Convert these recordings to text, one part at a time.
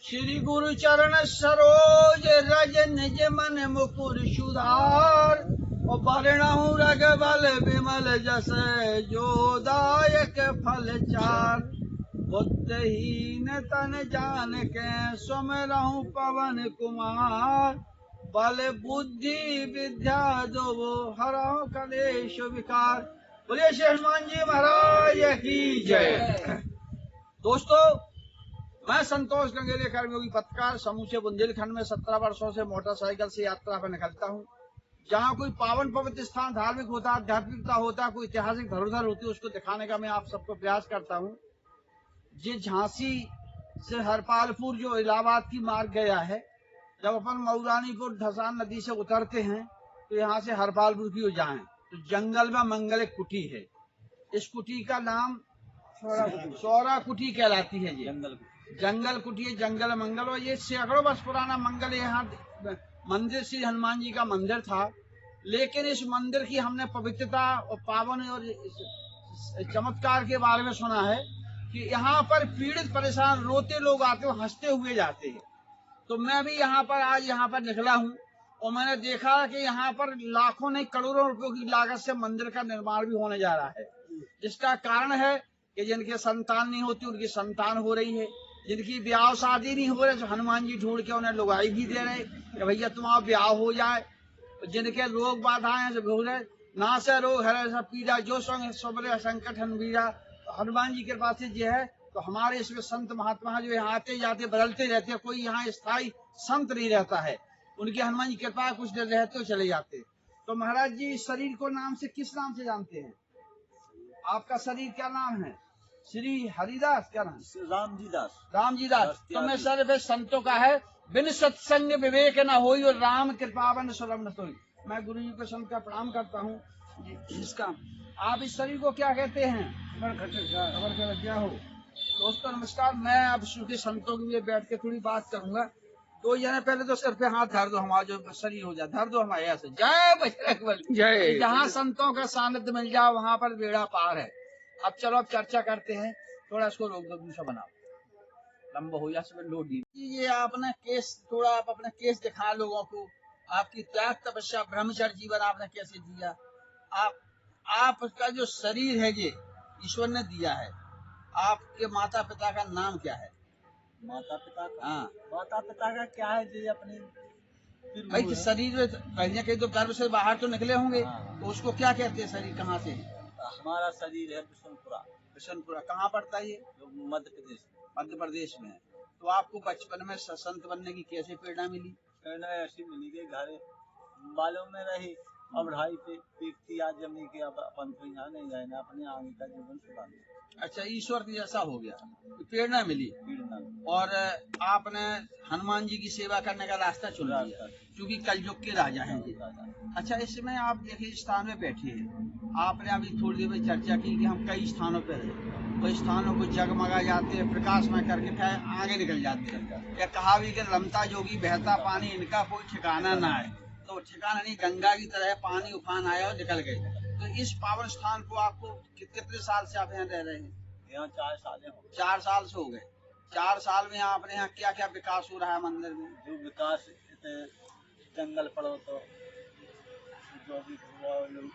श्री गुरु चरण सरोज रज निज मन मुकुर सुधार। और बरनहु रघुबल विमल जस जो दायक फल चार। बुद्धिहीन तन जान के सुमिरहु पवन कुमार। बल बुद्धि विद्या दो हरहु कलेश विकार। बोलिए श्री हनुमान जी महाराज की जय। दोस्तों, मैं संतोष गंगेले कर्मयोगी पत्रकार समूचे बुंदेलखंड में 17 वर्षों से मोटरसाइकिल से यात्रा पर निकलता हूँ। जहाँ कोई पावन पवित्र स्थान धार्मिक होता, आध्यात्मिकता होता, कोई ऐतिहासिक धरोहर होती है, उसको दिखाने का मैं आप सबको प्रयास करता हूँ। ये झांसी से हरपालपुर जो इलाहाबाद की मार्ग गया है, जब अपन मऊरानीपुर धसान नदी से उतरते हैं तो यहाँ से हरपालपुर की ओर जाएं तो जंगल में मंगल एक कुटी है। इस कुटी का नाम सौरा कुटी कहलाती है। ये जंगल कुटी है, जंगल मंगल। और ये सैकड़ों वर्ष पुराना मंगल, यहाँ मंदिर श्री हनुमान जी का मंदिर था। लेकिन इस मंदिर की हमने पवित्रता और पावन और चमत्कार के बारे में सुना है कि यहाँ पर पीड़ित परेशान रोते लोग आते हैं, हंसते हुए जाते हैं। तो मैं भी यहाँ पर आज यहाँ पर निकला हूँ और मैंने देखा कि यहाँ पर लाखों नहीं करोड़ों रुपयों की लागत से मंदिर का निर्माण भी होने जा रहा है। जिसका कारण है कि जिनके संतान नहीं होती उनकी संतान हो रही है, जिनकी ब्याह शादी नहीं हो रही तो हनुमान जी ढूंढ के उन्हें लुगाई भी दे रहे कि भैया तुम्हारा ब्याह हो जाए। जिनके रोग बाधाएं भूल ना से रोग हरे सब पीड़ा जो संग सबरे संकट हनवीरा। हनुमान जी के पास ये है। तो हमारे इसमें संत महात्मा जो यहाँ आते जाते बदलते रहते हैं, कोई यहाँ स्थायी संत नहीं रहता है। उनकी हनुमान जी कृपा कुछ देर रहते हो चले जाते। तो महाराज जी इस शरीर को नाम से किस नाम से जानते हैं? आपका शरीर क्या नाम है? श्री हरिदास क्या नाम? रामजी दास। रामजी दास। तो मैं सर्व संतों का है बिन सत्संग विवेक न होई और राम कृपावन सुलभ न सोई। मैं गुरु जी को संत का प्रणाम करता हूँ। इसका आप इस शरीर को क्या कहते हैं? खबर क्या हो? दोस्तों नमस्कार। मैं अब श्रुति संतों के लिए बैठ के थोड़ी बात करूंगा। तो ये पहले तो सिर पे हाथ धर दो, हमारा जो शरीर हो जाए धर दो हमारे ऐसे। जय बजरंगबली जय। जहाँ संतों का सानिध्य मिल जाए वहां पर बेड़ा पार है। अब चलो अब चर्चा करते हैं। थोड़ा इसको रोक दो, दूसरा बनाओ, लंबा हो जाए लोड दी। ये आपने केस थोड़ा आप अपने केस दिखा लोगों को। आपकी त्याग तपस्या ब्रह्मचर्य जीवन आपने कैसे जिया। आपका जो शरीर है ये ईश्वर ने दिया है। आपके माता पिता का नाम क्या है? माता पिता का? हाँ, माता पिता का क्या है जी अपनी भाई शरीर में कहीं कहीं तो गर्भ से बाहर तो निकले होंगे। हाँ। तो उसको क्या कहते हैं? शरीर कहाँ से? हमारा शरीर है बिशनपुरा। बिशनपुरा कहाँ पड़ता है ये? मध्य प्रदेश। मध्य प्रदेश में है। तो आपको बचपन में संत बनने की कैसे प्रेरणा मिली? प्रेरणा ऐसी मिली कि घर बालों में रही। अब ढाई पे पीकती आज जमी के अब अपन तो यहाँ नहीं जाएगा, अपने आगे का जीवन सुधारना। अच्छा, ईश्वर की जैसा हो गया, प्रेरणा मिली। प्रेरणा और आपने हनुमान जी की सेवा करने का रास्ता चुन लिया क्योंकि कलयुग के राजा हैं जी। अच्छा, इसमें आप देखिए स्थान में बैठे हैं। आपने अभी थोड़ी देर में चर्चा की कि हम कई स्थानों पर रहे, कई स्थानों को जगमगा जाते हैं, प्रकाशमय करके आगे निकल जाते हैं। या कहा भी कि रमता जोगी बहता पानी इनका कोई ठिकाना ना है। तो ठिकाना नहीं, गंगा की तरह पानी उफान आया और निकल गए। तो इस पावन स्थान को आपको कितने साल से आप यहाँ रह रहे हैं? यहाँ 4 साल हो गए। 4 साल से हो गए। 4 साल में आपने यहाँ क्या क्या विकास हो रहा है मंदिर में? जो विकास जंगल पड़ो तो जो भी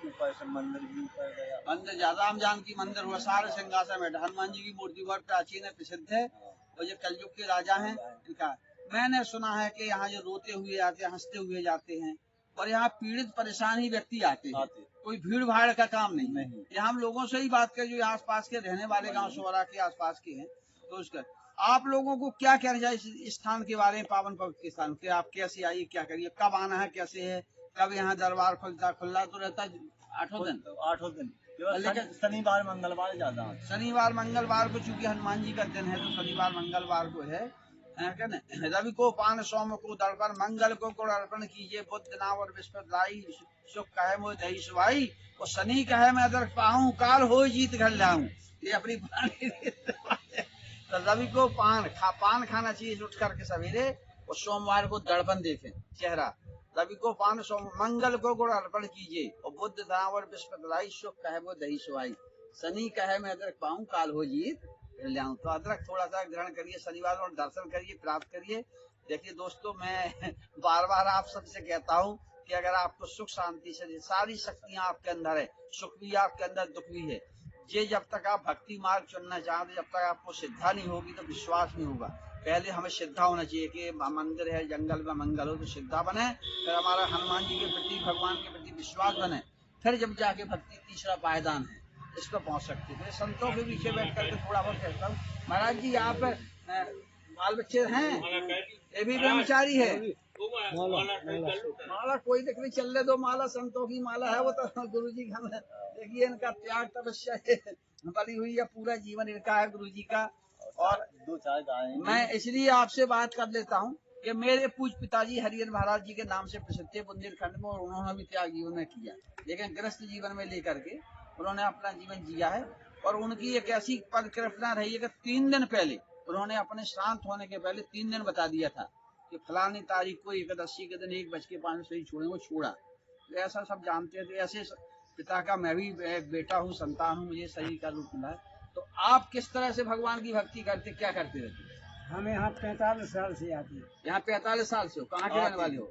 ऊपर से मंदिर भी ऊपर गया। मंदिर ज्यादा राम जानकी मंदिर हुआ, सारे सिंहासन में हनुमान जी की मूर्ति बहुत प्राचीन है, प्रसिद्ध है। और ये कलयुग के राजा हैं इनका। मैंने सुना है कि यहाँ जो रोते हुए आते हैं, हंसते हुए जाते हैं और यहाँ पीड़ित परेशान ही व्यक्ति आते हैं। कोई भीड़ भाड़ का काम नहीं। यहाँ हम लोगों से ही बात करें जो आस पास के रहने वाले गांव सोरा के आसपास के हैं। तो उसका आप लोगों को क्या कहना चाहिए इस स्थान के बारे में, पावन पवित्र स्थान के? आप कैसे आइए, क्या करिए, कब आना है, कैसे है, कब यहाँ दरबार खुला तो रहता है? 8 दिन। लेकिन शनिवार मंगलवार ज्यादा। शनिवार मंगलवार को चूंकि हनुमान जी का दिन है तो शनिवार मंगलवार को है। रवि को पान सोम को दर्पण मंगल को गुण अर्पण कीजिए। बुद्ध नाम और विस्पति सुख कहे मोह दही सुवाई। और शनि कहे मैं अदर पाऊं काल हो जीत घर लाऊं। ये अपनी तो रवि को पान खाना चाहिए उठ करके सवेरे। और सोमवार को दर्पण देखें चेहरा। रवि को पान सोम मंगल को गुण अर्पण कीजिए। और बुद्ध नाम और विस्पति सुख कहे मोह दही सुवाई। शनि कहे मैं अदर पाऊं काल हो जीत फिर ले आऊं। तो अदरक थोड़ा सा ग्रहण करिए शनिवार और दर्शन करिए, प्राप्त करिए। देखिए दोस्तों, मैं बार बार आप सबसे कहता हूँ कि अगर आपको सुख शांति से, सारी शक्तियां आपके अंदर है, सुख भी आपके अंदर, दुख भी है, ये जब तक आप भक्ति मार्ग चुनना चाहते, जब तक आपको श्रद्धा नहीं होगी तो विश्वास नहीं होगा। पहले हमें श्रद्धा होना चाहिए कि मंदिर है, जंगल में मंगल हो, तो श्रद्धा बने, फिर हमारा हनुमान जी के प्रति, भगवान के प्रति विश्वास बने, फिर जब जाके भक्ति तीसरा पायदान है, इस पर पहुंच सकते थे। संतों के पीछे बैठ करके थोड़ा बहुत कहता हूँ, महाराज जी आप बाल बच्चे हैं, ये भी ब्रह्मचारी है, माला कोई देख नहीं, चल दो, माला संतों की माला है वो तो गुरु जी का। देखिए इनका त्याग तपस्या बड़ी हुई है, पूरा जीवन इनका है गुरु जी का। और 2-4 गाय मैं इसलिए आपसे बात कर लेता हूँ कि मेरे पूज पिताजी हरिहर महाराज जी के नाम से प्रसिद्ध थे बुंदेलखंड में, और उन्होंने भी त्याग जीवन में किया, लेकिन गृहस्थ जीवन में लेकर के उन्होंने अपना जीवन जिया है। और उनकी एक ऐसी परिकल्पना रही है कि 3 दिन पहले उन्होंने अपने शांत होने के पहले 3 दिन बता दिया था कि फलानी तारीख को एकादशी के दिन 1:05 से ही छोड़े, वो छोड़ा। तो ऐसा सब जानते थे। ऐसे पिता का मैं भी एक बेटा हूँ, संतान हूँ, मुझे शरीर का रूप मिला है। तो आप किस तरह से भगवान की भक्ति करते, क्या करते रहते? हमें यहाँ 45 साल से आती है। यहाँ 45 साल से हो? कहाँ के रहने वाले हो?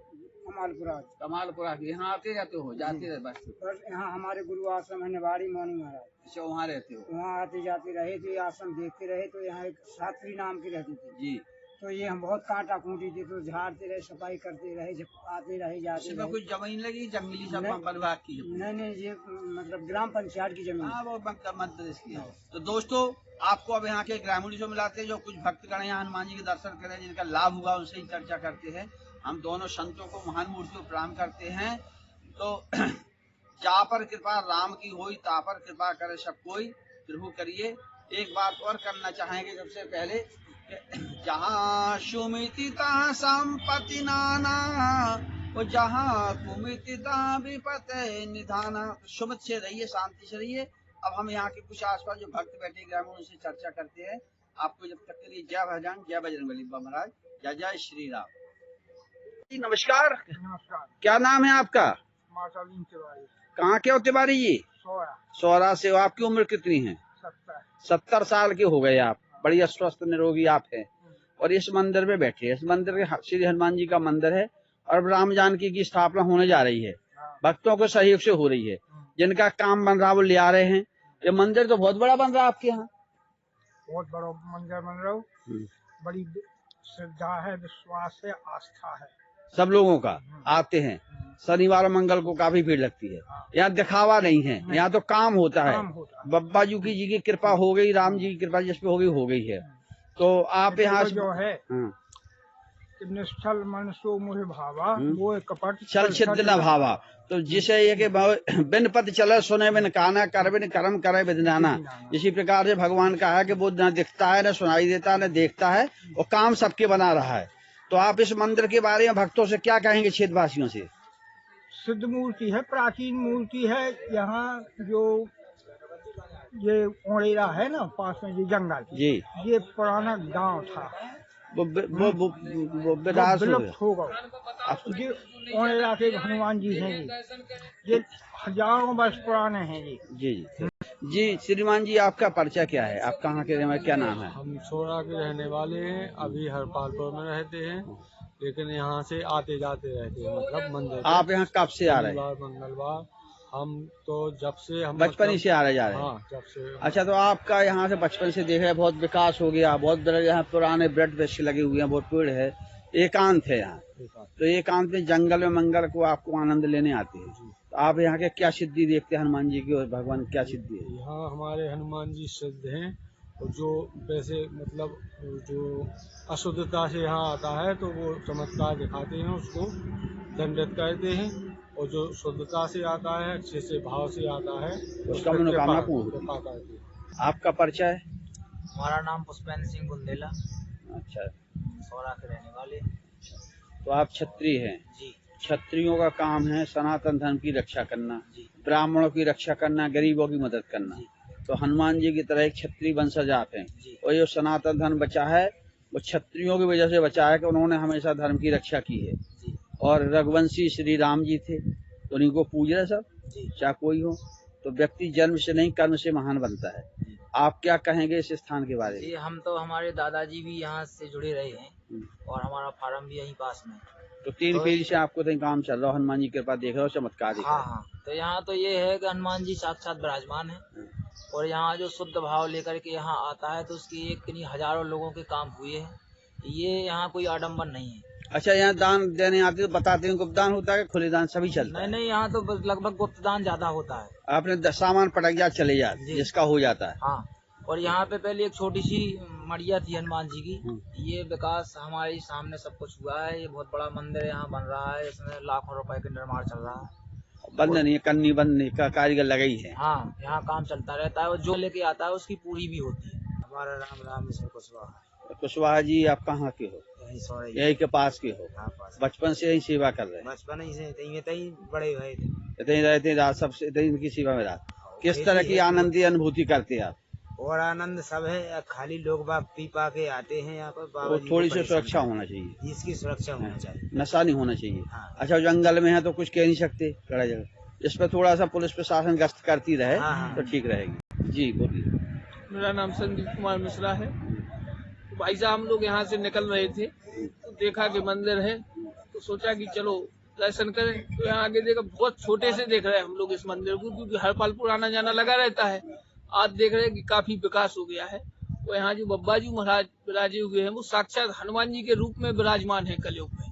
कमालपुरा। कमालपुरा के। यहाँ आते जाते हो, जाते रहे बस? बस यहाँ हमारे गुरु आश्रम है निवाड़ी मौनी महाराज। अच्छा, वहाँ रहते हो? वहाँ आते जाते रहे थे, आश्रम देखते रहे। तो यहाँ एक सात्री नाम की रहती थी जी। तो ये हम बहुत कांटा खूंटी थी, तो झाड़ते रहे, सफाई करते रहे, आते रहे जाते रहे। कुछ जमीन लगी जंगली सब विभाग की? नहीं, ये मतलब ग्राम पंचायत की जमीन। हाँ, वो मध्य प्रदेश की है। तो दोस्तों, आपको अब यहाँ के ग्रामीणों से मिलाते हैं, जो कुछ भक्तगण यहाँ हनुमान जी के दर्शन करें, जिनका लाभ हुआ, उनसे ही चर्चा करते हैं। हम दोनों संतों को, महान मूर्तियों को प्रणाम करते हैं। तो जा पर कृपा राम की होई, ता पर कृपा करे सब कोई, प्रभु करिए। एक बात और करना चाहेंगे सबसे पहले, जहाँ सुमिति तहाँ संपत्ति नाना, और जहाँ कुमिति तहाँ विपत निधाना। सुमित से रहिए, शांति से रहिए। अब हम यहाँ के कुछ आसपास जो भक्त बैठे ग्रामीण, उनसे चर्चा करते हैं। आपको जब तक के लिए जय भजन, जय बजरंगबली महाराज, जय जय श्री राम। नमस्कार। नमस्कार। क्या नाम है आपका? मातालीन तिवारी। कहाँ के हो तिवारी जी? सौरा से हो। आपकी उम्र कितनी है? 70 साल के हो गए आप। बड़ी स्वस्थ निरोगी आप हैं। और इस मंदिर में बैठे हैं। इस मंदिर के श्री हनुमान जी का मंदिर है, और राम जानकी की स्थापना होने जा रही है। भक्तों को सहयोग से हो रही है। जिनका काम बन रहा वो ले आ रहे हैं। ये मंदिर तो बहुत बड़ा बन रहा है आपके यहाँ। बहुत बड़ा मंदिर बन रहा है। बड़ी श्रद्धा है, विश्वास है, आस्था है, सब लोगों का। आते हैं शनिवार और मंगल को, काफी भीड़ लगती है। यहाँ दिखावा नहीं है, यहाँ तो काम होता है। बब्बा जी की कृपा हो गई, राम जी की कृपा जिस पे हो गई है। तो आप यहाँ जो है निश्चल मन सो मोह भावा, वो कपट छल छिद्र न भावा। तो जिसे ये कि बिन पद चले सुने बिन काना, कर बिन कर्म करे बिन जाना। इसी प्रकार से भगवान का है कि वो न दिखता है, न सुनाई देता है, न देखता है, और काम सबके बना रहा है। तो आप इस मंदिर के बारे में भक्तों से क्या कहेंगे, क्षेत्रवासियों से? सिद्ध मूर्ति है, प्राचीन मूर्ति है। यहाँ जो ये ओड़ेरा है ना, पास में ये जंगल जी, ये पुराना गांव था। वो विलुप्त हो गया। ये ओड़ेरा के हनुमान जी हैं जी, ये हजारों वर्ष पुराने हैं जी। जी श्रीमान जी, आपका परिचय क्या है? आप कहाँ के रहने वाले, क्या नाम है? हम सोरा के रहने वाले हैं। अभी हरपालपुर में रहते हैं, लेकिन यहाँ से आते जाते रहते हैं। मतलब मंदिर। आप यहाँ कब से आ रहे हैं? मंगलवार। हम तो जब से हम बचपन ही से आ रहे जा रहे हैं? हाँ, जब से। अच्छा, तो आपका यहाँ से बचपन से देख रहे, बहुत विकास हो गया, बहुत बड़े यहाँ पुराने वृक्ष वृक्ष लगे हुए हैं, बहुत पेड़ है, एकांत है यहाँ। तो एकांत में जंगल में मंगल को आपको आनंद लेने आते हैं। तो आप यहाँ के क्या सिद्धि देखते हैं हनुमान जी की, और भगवान क्या सिद्धि है? यहाँ हमारे हनुमान जी सिद्ध हैं। और जो वैसे मतलब जो अशुद्धता से यहाँ आता है, तो वो चमत्कार दिखाते हैं, उसको दंडित करते हैं। और जो शुद्धता से आता है, अच्छे से भाव से आता है, उसका मनोकामना पूर्ण होती है। आपका परिचय? हमारा नाम पुष्पेंद्र सिंह बुंदेला। अच्छा, सौरा के रहने वाले। तो आप क्षत्रिय हैं जी। क्षत्रियों का काम है सनातन धर्म की रक्षा करना, ब्राह्मणों की रक्षा करना, गरीबों की मदद करना। तो हनुमान जी की तरह एक क्षत्रिय वंशज आप हैं। और जो सनातन धर्म बचा है, वो क्षत्रियों की वजह से बचा है कि उन्होंने हमेशा धर्म की रक्षा की है। और रघुवंशी श्री राम जी थे, तो उन्हीं को पूज रहे सब, चाहे कोई हो। तो व्यक्ति जन्म से नहीं, कर्म से महान बनता है। आप क्या कहेंगे इस स्थान के बारे जी में? हम तो हमारे दादाजी भी यहाँ से जुड़े रहे हैं और हमारा फार्म भी यहीं पास में है। तो 3 पीढ़ी से आपको तो काम चल रहा है, हनुमान जी की कृपा देख रहे हो, चमत्कार देख रहे हाँ हो। हाँ, तो यहाँ तो ये है कि हनुमान जी साक्षात विराजमान है और यहाँ जो शुद्ध भाव लेकर के यहाँ आता है तो उसकी एक नहीं हजारों लोगों के काम हुए हैं। ये यहाँ कोई आडम्बर नहीं है। अच्छा, यहाँ दान देने आते तो बताते हैं गुप्त दान होता है कि खुले दान सभी चलता है? नहीं, यहाँ तो बस लगभग गुप्त दान ज्यादा होता है। आपने 10 सामान पटक जा चले जाते जी। जिसका हो जाता है। हाँ, और यहाँ पे पहले एक छोटी सी मड़िया थी हनुमान जी की। ये विकास हमारे सामने सब कुछ हुआ है। ये बहुत बड़ा मंदिर यहाँ बन रहा है, इसमें लाखों रुपए का निर्माण चल रहा है। बंद नहीं है, कन्नी बंद नहीं का कारीगर लगे ही है। हाँ, यहाँ काम चलता रहता है और जो लेके आता है उसकी पूरी भी होती है। हमारा नाम रामेश्वर कुशवाहा है। कुशवाहा जी, आप कहाँ के हो? यही सौरई यही के पास के हो? हाँ, पास। बचपन से यही सेवा कर रहे हैं? बचपन ही से तई बड़े हुए थे। इतनी रहते रात सबसे इनकी सेवा में रात। किस खेती तरह की है। आनंदी अनुभूति करते हैं आप? और आनंद सब है, खाली लोग बाग पी पा के आते हैं यहाँ पर। बाबा वो जी थोड़ी को सी परेशान सुरक्षा करते होना चाहिए, हैं। इसकी सुरक्षा होना चाहिए। नशा नहीं होना चाहिए। हाँ। अच्छा, जंगल में है तो कुछ कह नहीं सकते कड़ा जगह, इस पर थोड़ा सा पुलिस प्रशासन गश्त करती रहे हाँ। तो ठीक रहेगी। जी बोलिए। मेरा नाम संदीप कुमार मिश्रा है। तो भाई साहब हम लोग यहाँ से निकल रहे थे तो देखा कि मंदिर है तो सोचा कि चलो दर्शन करें। तो यहाँ आगे देखा, बहुत छोटे से देख रहे हैं हम लोग इस मंदिर को, क्योंकि हर पल पुराना जाना लगा रहता है। आज देख रहे हैं कि काफी विकास हो गया है। तो यहाँ जो बब्बा जी महाराज विराजे हुए हैं वो साक्षात हनुमान जी के रूप में विराजमान है कलयुग में।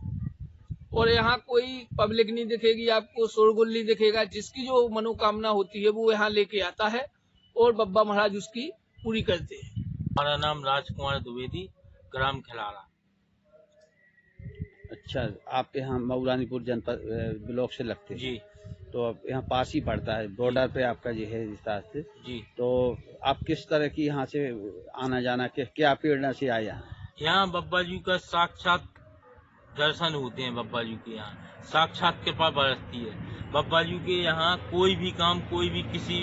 और यहाँ कोई पब्लिक नहीं दिखेगी आपको, शोरगुल नहीं दिखेगा। जिसकी जो मनोकामना होती है वो यहाँ लेके आता है और बब्बा महाराज उसकी पूरी करते हैं। हमारा नाम राजकुमार द्विवेदी, ग्राम खिलारा। अच्छा, आप यहाँ मऊरानीपुर जनपद ब्लॉक से लगते हैं? जी तो अब यहाँ पास ही पड़ता है, बॉर्डर पे आपका जो है रिश्ता से। जी। तो आप किस तरह की यहाँ से आना जाना के क्या प्रेरणा से आए यहाँ? यहाँ बब्बा जी का साक्षात दर्शन होते हैं। बब्बा जी के यहाँ साक्षात कृपा बरसती है। बब्बा जी के यहाँ कोई भी काम, कोई भी किसी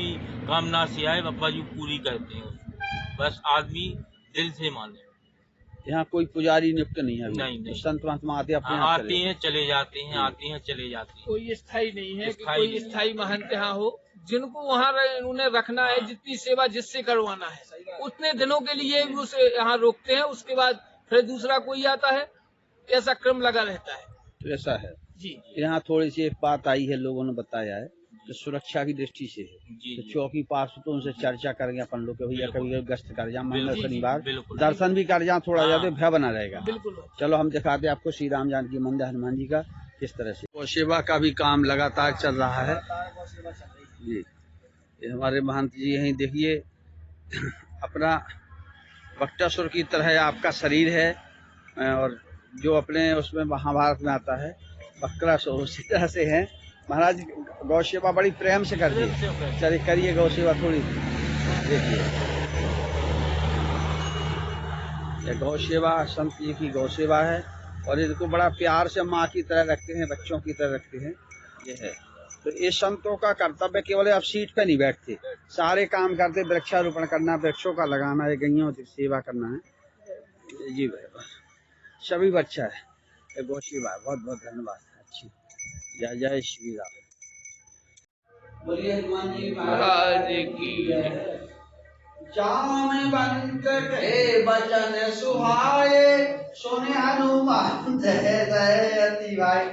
कामना से आए, बब्बा जी पूरी करते हैं। बस आदमी दिल से माने। यहाँ कोई पुजारी नियुक्त नहीं है अभी? नहीं। तो संत महात्मा आते अपने हाँ, आप आते हैं चले जाते हैं, आते हैं चले जाते हैं। कोई स्थायी नहीं है कि स्थायी कोई स्थायी महंत यहाँ हो। जिनको वहाँ उन्हें रखना है, जितनी सेवा जिससे करवाना है उतने दिनों के लिए भी उसे यहाँ रोकते हैं। उसके बाद फिर दूसरा कोई आता है, ऐसा क्रम लगा रहता है। तो ऐसा है जी। यहाँ थोड़ी सी एक बात आई है, लोगों ने बताया है तो सुरक्षा की दृष्टि से है। जी, तो जी। चौकी पास तो उनसे चर्चा करेंगे अपन लोग के भैया कभी गश्त कर जा, मंगल बिल्कुल, शनिवार बिल्कुल। दर्शन भी कर जा, थोड़ा हाँ। ज्यादा भय बना रहेगा। बिल्कुल। चलो हम दिखाते हैं आपको श्री राम जानकी मंदिर हनुमान जी का किस तरह से। और सेवा का भी काम लगातार चल रहा है जी। ये हमारे महंत जी यहीं देखिए, अपना बक्टासुर की तरह आपका शरीर है और जो अपने उसमें महाभारत में आता है बक्रासुर, उसी तरह से है। महाराज गौ सेवा बड़ी प्रेम से करती है। चलिए करिए गौ सेवा थोड़ी, देखिए ये गौ सेवा संत जी की गौ सेवा है और इनको बड़ा प्यार से माँ की तरह रखते हैं, बच्चों की तरह रखते हैं। ये है तो ये संतों का कर्तव्य केवल अब सीट पे नहीं बैठते, सारे काम करते, वृक्षारोपण करना, वृक्षों का लगाना है, गैयों की सेवा करना है जी। सभी बच्चा है ये गौ सेवा। बहुत बहुत धन्यवाद। अच्छी जय जय श्री राम। बोलिए हनुमान जी महाराज की जय। जामवंत के वचन सुहाए, सुने हनुमान जय जय अति भाई।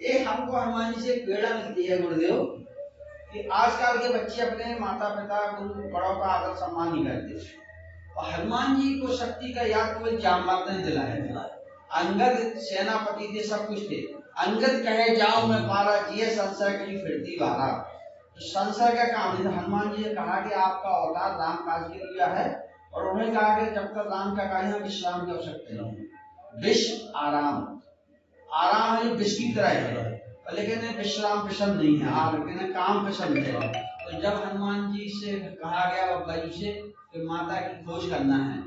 ये हमको हनुमान जी से प्रेरणा मिलती है गुरुदेव कि आजकल के बच्चे अपने माता पिता गुरु बड़ों का आदर सम्मान नहीं करते और हनुमान जी को शक्ति का याद केवल जामवंत ने दिलाया। अंगद सेनापति थे, सब कुछ थे। अंगद कहे जाओ मैं पारा जिये, संसार की फिरती बारा। तो संसार का काम नहीं था। हनुमान जी ने कहा कि आपका अवतार राम काज के लिए है और उन्होंने कहा कि जब तक राम का कार्य है विश्राम की आवश्यकता नहीं। विश्व आराम, आराम है विश्व की तरह है, लेकिन विश्राम पसंद नहीं है, लेकिन काम पसंद है। तो जब हनुमान जी से कहा गया बब्बा जी से कि माता की खोज करना है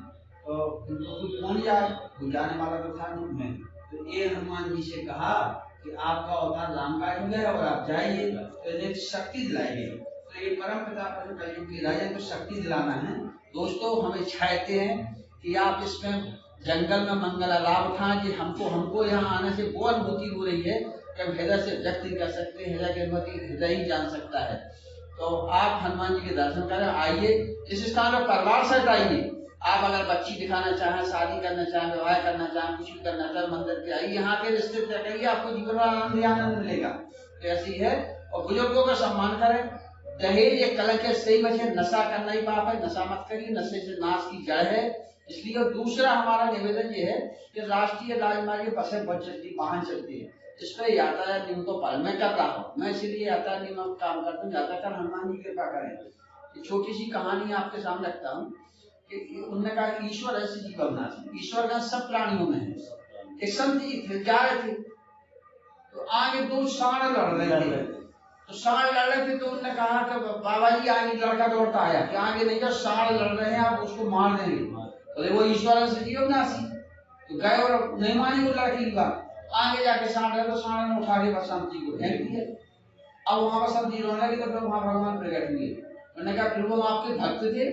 तो कौन जाए, वो जाने वाला तो था नहीं। तो ये हनुमान जी से कहा कि आपका अवतार राम का हो गया और आप जाइए, तो इन्हें शक्ति दिलाइए। तो ये परम पिता कलयुग की राजा को शक्ति दिलाना है। दोस्तों हमें चाहते हैं कि आप इसमें जंगल में मंगल लाभ उठाएं कि हमको यहाँ आने से वो अनुभूति हो रही है कि हम हृदय से व्यक्त कर सकते हैं, हृदय की अनुभूति हृदय ही जान सकता है। तो आप हनुमान जी के दर्शन करें। आइए इस स्थान पर परिवार सहित आइए। आप अगर बच्ची दिखाना चाहें, शादी करना चाहें, विवाह करना चाहें, कुछ भी करना चाहें, मंदिर पे आइए, यहाँ के रिश्ते तय करिए, आपको जीवन में आनंद ही आनंद मिलेगा। तो ऐसी है। और बुजुर्गों का सम्मान करें। दहेज एक कलंक है, सही बचे। नशा करना ही पाप है, नशा मत करिए, नशे से नाश की जड़ है। इसलिए और दूसरा हमारा निवेदन ये है कि राष्ट्रीय राजमार्ग बसें बहुत चलती, वाहन चलती है, इस पर यातायात नियम को पालन मैं कर रहा हूँ। मैं इसलिए यातायात नियम में काम करता हूँ। यातायात हनुमान जी कृपा करें। छोटी सी कहानी आपके सामने रखता हूँ कि उन्होंने कहा ईश्वर ऐसी जीवनाशी, ईश्वर का सब प्राणियों में है। एक संत जी थे, जा रहे थे तो आगे दो सांड लड़ रहे थे। तो सांड लड़ रहे थे तो उन्होंने कहा कि बाबा जी आगे लड़का दौड़ता आया कि आगे नहीं जाओ, सांड लड़ रहे हैं, आप उसको मार देंगे। बोले वो ईश्वर से जीवनाशी। तो गए और नहीं मानी वो लड़की की बात। आगे जाके सांड है तो सांड ने उठा के बसंत जी को फेंक दिया। अब वहां बसंत जी रोने लगी तो फिर वहां भगवान प्रकट हुए। उन्होंने कहा प्रभु हम आपके भक्त थे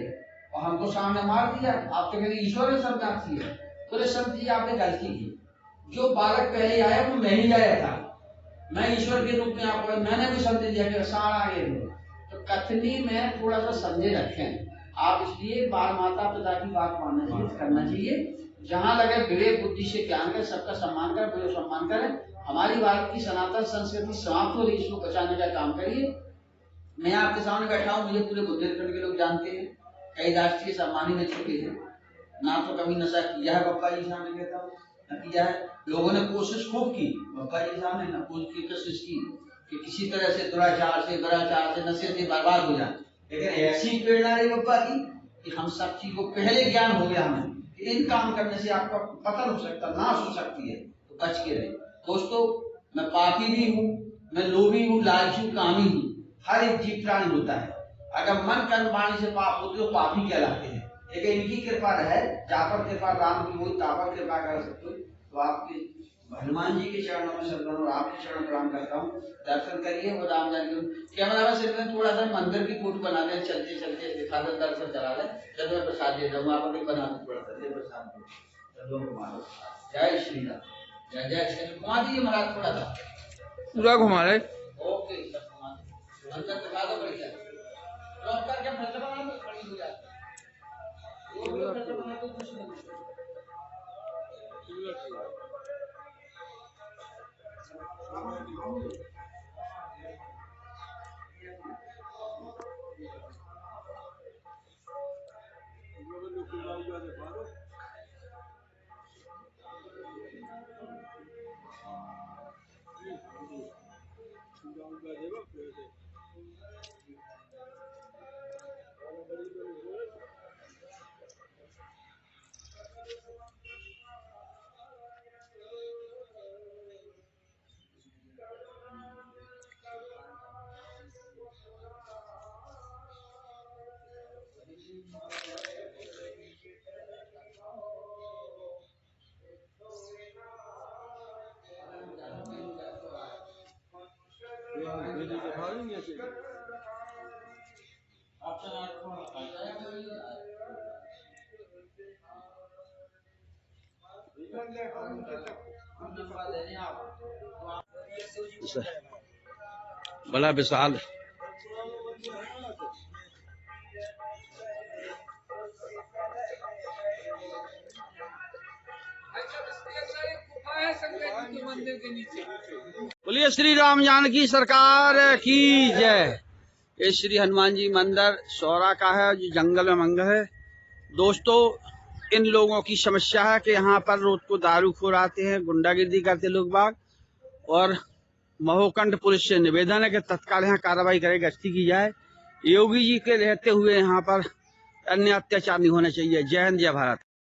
और हमको सामने मार दिया, आप तो कहते ईश्वर ने सन्यासी है। बोले संत जी आपने गलती की, जो बालक पहले आया वो मैं ही लाया था, मैं ईश्वर के रूप में आपको, मैंने भी संदेश दिया कि सांड आगे हो। तो कथनी में थोड़ा सा समझे रखें आप। इसलिए बाल माता पिता की बात मानना चाहिए, करना चाहिए। जहाँ लगे विवेक बुद्धि से ज्ञान कर, सबका सम्मान कर, बुजुर्ग सम्मान करें। हमारी भारत की सनातन संस्कृति समाप्त हो रही, इसको बचाने का काम करिए। मैं आपके सामने बैठा हूँ, मुझे पूरे बुंदेलखंड के लोग जानते हैं, कई राष्ट्रीय सम्मानी में चुके हैं। ना तो कभी नशा किया है, बप्पा जी सामने कहता हूँ, न किया है। लोगों ने कोशिश खूब की, बप्पा जी सामने न कोशिश की कि किसी तरह से दुराचार से नशे से बर्बाद हो जाए। लेकिन ऐसी प्रेरणा रही बप्पा की कि हम सब चीज को पहले ज्ञान हो गया हमें, इन काम करने से आपका पतन हो सकता, नाश हो सकती है, तो बच के रहे। दोस्तों मैं पापी भी हूँ, मैं लोभी हूँ, लालची, कामी हूँ। हर एक जीव प्राणी होता है। अगर मन कर्म वाणी से पाप होते तो पापी कहलाते हैं। लेकिन इनकी कृपा रहे, जापर कृपा राम की हुई, तापर कृपा कर सकते। तो आपके हनुमान जी के चरणों में शरण और आपके चरण प्रणाम करता हूँ। दर्शन करिए और राम जान कैमरा में सिर्फ थोड़ा सा मंदिर की फोटो बना दे, चलते चलते दिखा दे, दर्शन चला ले। चलो मैं प्रसाद दे दूंगा, आप अपने बना दो, थोड़ा सा प्रसाद दो। जय श्री राम, जय जय श्री। घुमा दीजिए महाराज थोड़ा सा, पूरा घुमा रहे। ओके अंदर दिखा दो बढ़िया। ड्रॉप करके फिर बना दो, खड़ी हो जाती है। वो फिर बना दो, कुछ नहीं। बड़ा विशाल मंदिर के नीचे। बोलिए श्री राम जानकी सरकार की जय। ये श्री हनुमान जी मंदिर सौरा का है, जो जंगल में मंदिर है। दोस्तों इन लोगों की समस्या है कि यहाँ पर रोज को दारूखोर आते हैं, गुंडागिर्दी करते लोग बाग, और महोकंड पुलिस से निवेदन है कि तत्काल यहाँ कार्रवाई करे, गश्ती की जाए। योगी जी के रहते हुए यहाँ पर अन्य अत्याचार नहीं होना चाहिए। जय हिंद, जय भारत।